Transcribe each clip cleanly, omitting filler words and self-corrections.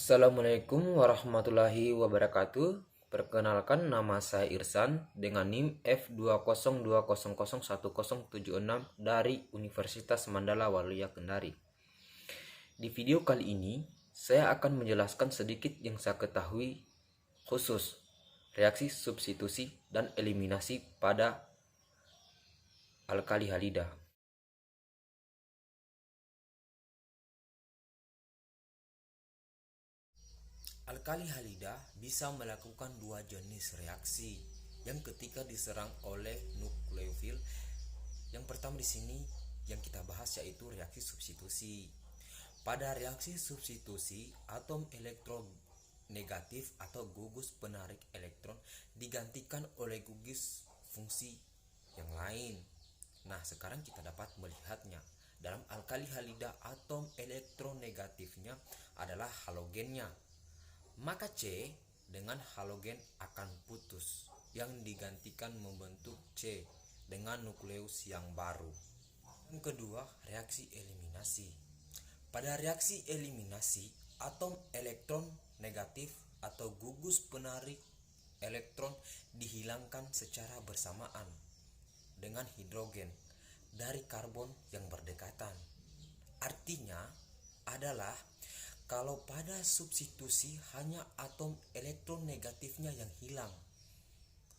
Assalamualaikum warahmatullahi wabarakatuh. Perkenalkan, nama saya Irsan dengan NIM F2020010076 dari Universitas Mandala Waluya Kendari. Di video kali ini, saya akan menjelaskan sedikit yang saya ketahui khusus reaksi substitusi dan eliminasi pada alkali halida. Alkali halida bisa melakukan dua jenis reaksi yang ketika diserang oleh nukleofil. Yang pertama di sini yang kita bahas yaitu reaksi substitusi. Pada reaksi substitusi, atom elektronegatif atau gugus penarik elektron digantikan oleh gugus fungsi yang lain. Nah, sekarang kita dapat melihatnya. Dalam alkali halida, atom elektronegatifnya adalah halogennya. Maka C dengan halogen akan putus, yang digantikan membentuk C dengan nukleus yang baru. Yang kedua, reaksi eliminasi. Pada reaksi eliminasi, atom elektron negatif atau gugus penarik elektron dihilangkan secara bersamaan dengan hidrogen dari karbon yang berdekatan. Artinya adalah kalau pada substitusi hanya atom elektron negatifnya yang hilang,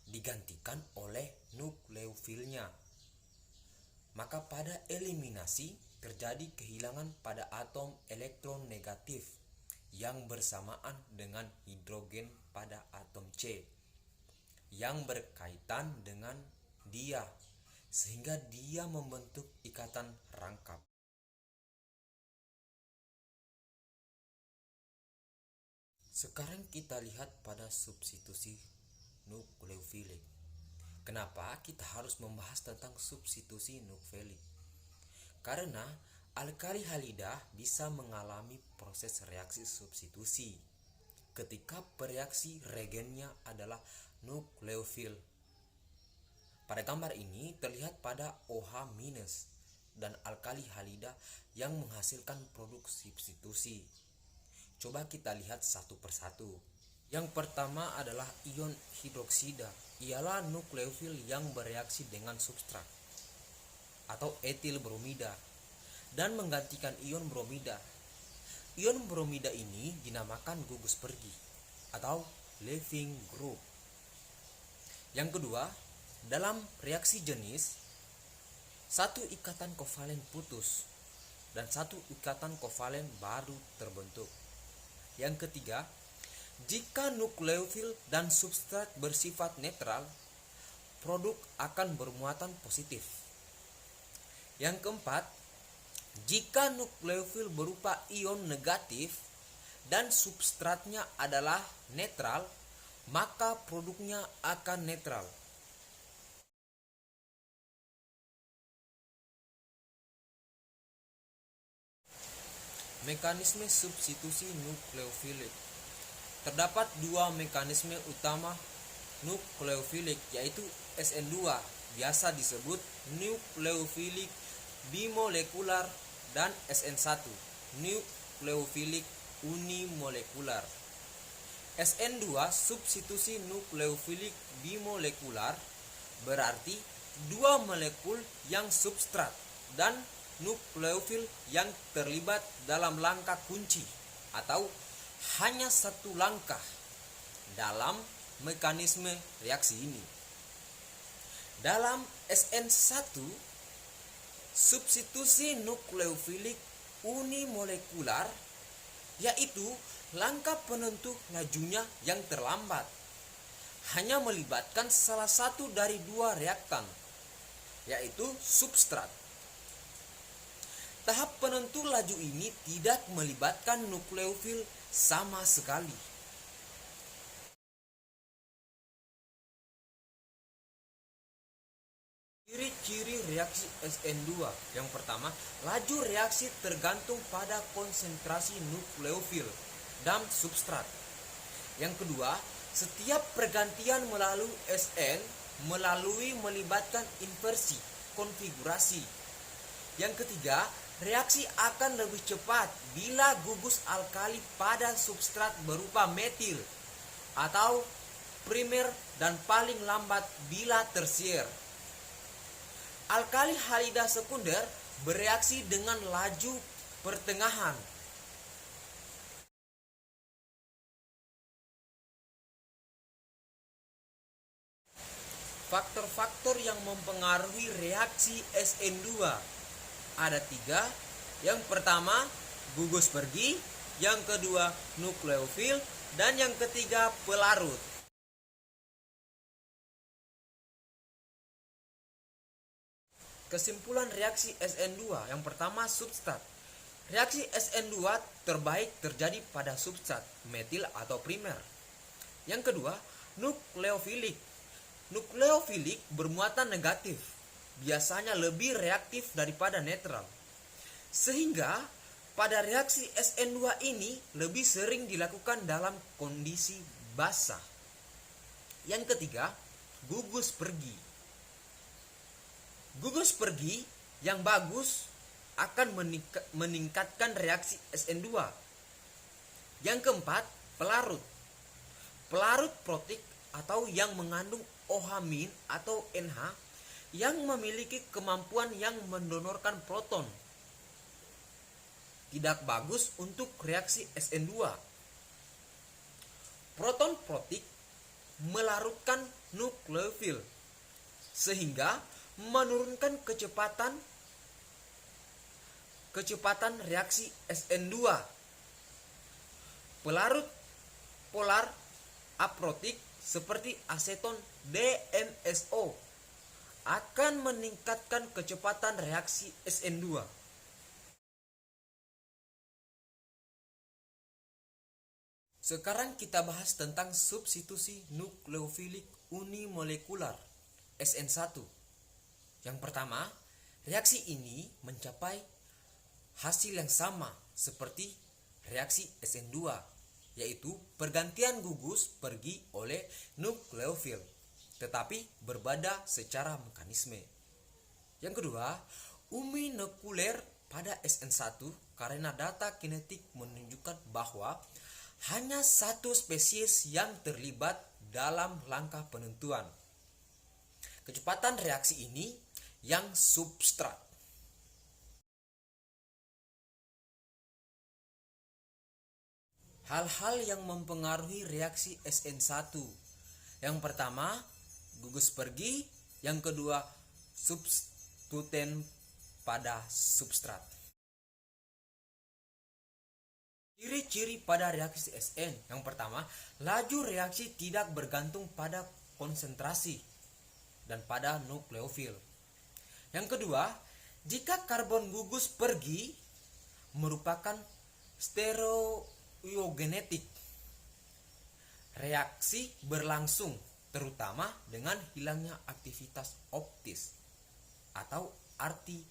digantikan oleh nukleofilnya. Maka pada eliminasi terjadi kehilangan pada atom elektron negatif yang bersamaan dengan hidrogen pada atom C yang berkaitan dengan dia, sehingga dia membentuk ikatan rangkap. Sekarang kita lihat pada substitusi nukleofilik. Kenapa kita harus membahas tentang substitusi nukleofilik? Karena alkali halida bisa mengalami proses reaksi substitusi ketika bereaksi reagennya adalah nukleofil. Pada gambar ini terlihat pada OH- dan alkali halida yang menghasilkan produk substitusi. Coba kita lihat satu persatu. Yang pertama adalah ion hidroksida. Ialah nukleofil yang bereaksi dengan substrat atau etil bromida dan menggantikan ion bromida. Ion bromida ini dinamakan gugus pergi atau leaving group. Yang kedua, dalam reaksi jenis, satu ikatan kovalen putus dan satu ikatan kovalen baru terbentuk. Yang ketiga, jika nukleofil dan substrat bersifat netral, produk akan bermuatan positif. Yang keempat, jika nukleofil berupa ion negatif dan substratnya adalah netral, maka produknya akan netral. Mekanisme substitusi nukleofilik. Terdapat dua mekanisme utama nukleofilik, yaitu SN2 biasa disebut nukleofilik bimolekular dan SN1 nukleofilik unimolekular. SN2 substitusi nukleofilik bimolekular berarti dua molekul yang substrat dan nukleofil yang terlibat dalam langkah kunci atau hanya satu langkah dalam mekanisme reaksi ini. Dalam SN1, substitusi nukleofilik unimolekular yaitu langkah penentu lajunya yang terlambat, hanya melibatkan salah satu dari dua reaktan, yaitu substrat. Tahap penentu laju ini tidak melibatkan nukleofil sama sekali. Ciri-ciri reaksi SN2. Yang pertama, laju reaksi tergantung pada konsentrasi nukleofil dan substrat. Yang kedua, setiap pergantian melalui SN melibatkan inversi konfigurasi. Yang ketiga, Reaksi akan lebih cepat bila gugus alkali pada substrat berupa metil atau primer dan paling lambat bila tersier. Alkali halida sekunder bereaksi dengan laju pertengahan. Faktor-faktor yang mempengaruhi reaksi SN2 ada 3. Yang pertama, gugus pergi. Yang kedua, nukleofil. Dan yang ketiga, pelarut. Kesimpulan reaksi SN2. Yang pertama, substrat. Reaksi SN2 terbaik terjadi pada substrat metil atau primer. Yang kedua, nukleofilik. Nukleofilik bermuatan negatif, biasanya lebih reaktif daripada netral. Sehingga pada reaksi SN2 ini lebih sering dilakukan dalam kondisi basah. Yang ketiga, gugus pergi. Gugus pergi yang bagus akan meningkatkan reaksi SN2. Yang keempat, pelarut. Pelarut protik atau yang mengandung OH- atau NH yang memiliki kemampuan yang mendonorkan proton. Tidak bagus untuk reaksi SN2. Proton protik melarutkan nukleofil sehingga menurunkan kecepatan reaksi SN2. Pelarut polar aprotik seperti aseton DMSO akan meningkatkan kecepatan reaksi SN2. Sekarang kita bahas tentang substitusi nukleofilik unimolekular SN1. Yang pertama, reaksi ini mencapai hasil yang sama seperti reaksi SN2, yaitu pergantian gugus pergi oleh nukleofil, tetapi berbeda secara mekanisme. Yang kedua, unimolekuler pada SN1 karena data kinetik menunjukkan bahwa hanya satu spesies yang terlibat dalam langkah penentuan kecepatan reaksi ini yang substrat. Hal-hal yang mempengaruhi reaksi SN1. Yang pertama, gugus pergi. Yang kedua, substituten pada substrat. Ciri-ciri pada reaksi SN. Yang pertama, laju reaksi tidak bergantung pada konsentrasi dan pada nukleofil. Yang kedua, jika karbon gugus pergi merupakan stereogenetik, reaksi berlangsung terutama dengan hilangnya aktivitas optis atau arti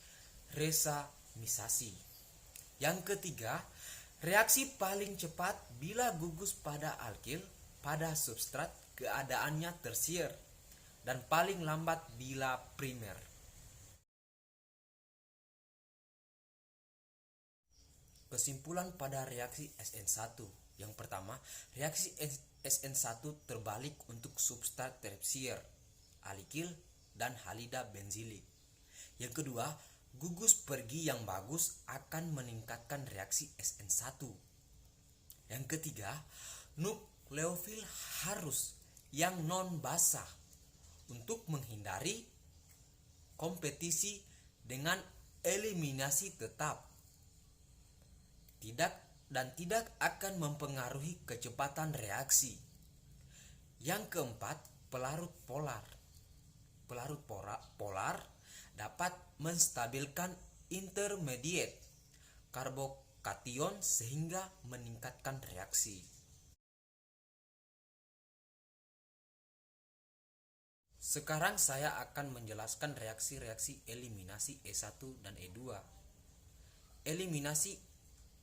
resamisasi. Yang ketiga, reaksi paling cepat bila gugus pada alkil pada substrat keadaannya tersier dan paling lambat bila primer. Kesimpulan pada reaksi SN1. Yang pertama, reaksi SN1 terbalik untuk substrat tersier, alkil dan halida benzilik. Yang kedua, gugus pergi yang bagus akan meningkatkan reaksi SN1. Yang ketiga, nukleofil harus yang non basah untuk menghindari kompetisi dengan eliminasi tetap. Tidak akan mempengaruhi kecepatan reaksi. Yang keempat, pelarut polar. Pelarut polar dapat menstabilkan intermediate karbokation sehingga meningkatkan reaksi. Sekarang saya akan menjelaskan reaksi-reaksi eliminasi E1 dan E2. Eliminasi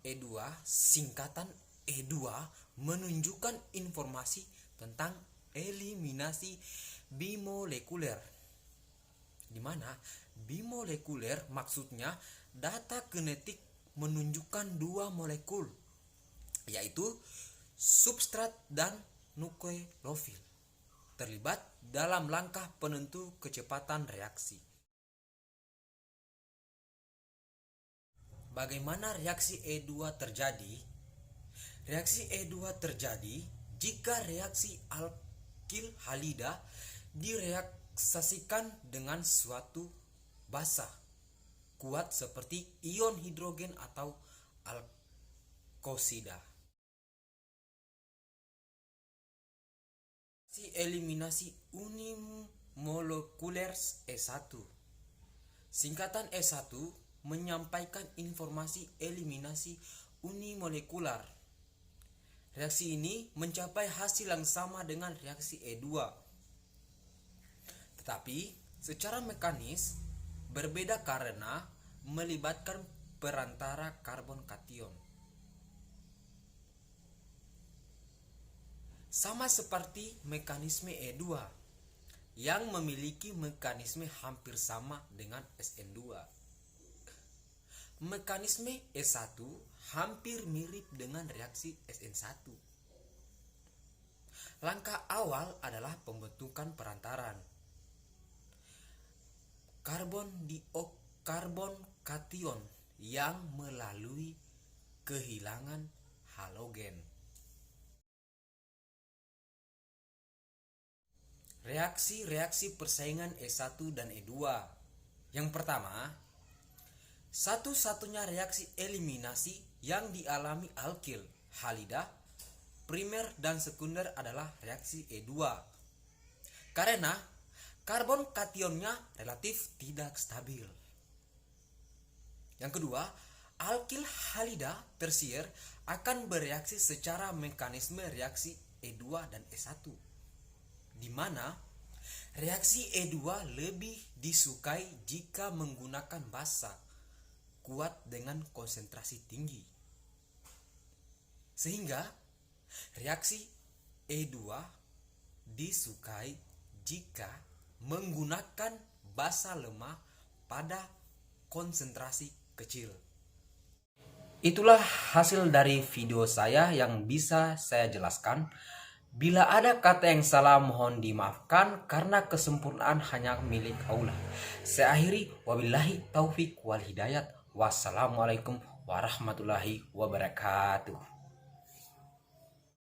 E2, singkatan E2 menunjukkan informasi tentang eliminasi bimolekuler, di mana bimolekuler maksudnya data kinetik menunjukkan dua molekul, yaitu substrat dan nukleofil, terlibat dalam langkah penentu kecepatan reaksi. Bagaimana reaksi E2 terjadi? Reaksi E2 terjadi jika reaksi alkil halida direaksasikan dengan suatu basa kuat seperti ion hidrogen atau alkosida. Eliminasi unimolekuler E1. Singkatan E1 menyampaikan informasi eliminasi unimolekular. Reaksi ini mencapai hasil yang sama dengan reaksi E2. Tetapi secara mekanis berbeda karena melibatkan perantara karbon kation. Sama seperti mekanisme E2 yang memiliki mekanisme hampir sama dengan SN2. Mekanisme E1 hampir mirip dengan reaksi SN1. Langkah awal adalah pembentukan perantaran. Karbon kation yang melalui kehilangan halogen. Reaksi-reaksi persaingan E1 dan E2. Yang pertama, satu-satunya reaksi eliminasi yang dialami alkil halida primer dan sekunder adalah reaksi E2. Karena karbon kationnya relatif tidak stabil. Yang kedua, alkil halida tersier akan bereaksi secara mekanisme reaksi E2 dan E1, di mana reaksi E2 lebih disukai jika menggunakan basa kuat dengan konsentrasi tinggi. Sehingga reaksi E2 disukai jika menggunakan basa lemah pada konsentrasi kecil. Itulah hasil dari video saya yang bisa saya jelaskan. Bila ada kata yang salah mohon dimaafkan karena kesempurnaan hanya milik Allah. Saya akhiri, wabillahi taufik wal hidayat. Wassalamualaikum warahmatullahi wabarakatuh.